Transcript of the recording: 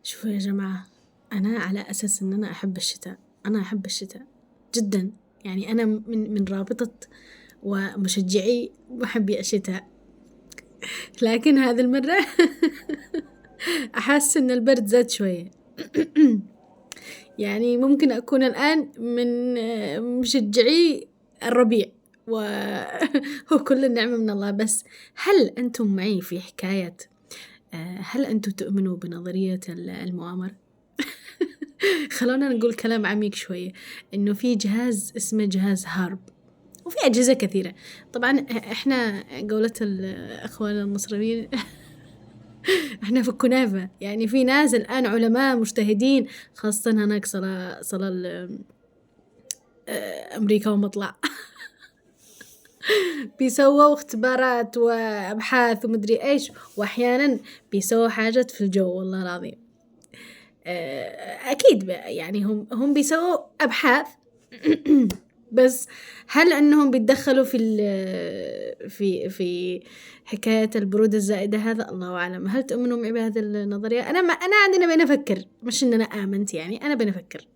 شوفوا يا جماعة، أنا على أساس إن أنا أحب الشتاء، أنا أحب الشتاء جدا، يعني أنا من رابطة ومشجعي محبي الشتاء. لكن هذه المرة أحس إن البرد زاد شوية. يعني ممكن أكون الآن من مشجعي الربيع وكل النعمة من الله. بس هل أنتم معي في حكاية هل أنتم تؤمنوا بنظرية المؤامرة؟ خلونا نقول كلام عميق شوية، إنه في جهاز اسمه جهاز هارب، وفي أجهزة كثيرة. طبعا إحنا قولة الأخوان المصريين إحنا في الكنافة. يعني في ناس الآن علماء مجتهدين، خاصة هناك صلاة أمريكا ومطلع بيسووا اختبارات وأبحاث ومدري إيش، وأحيانا بيسووا حاجات في الجو والله العظيم. أكيد يعني هم بيسووا أبحاث بس هل أنهم بيتدخلوا في حكاية البرودة الزائدة؟ هذا الله أعلم. هل تؤمنوا معي بهذه النظرية؟ أنا عندنا بنفكر، مش إن أنا آمنت، يعني أنا بنفكر.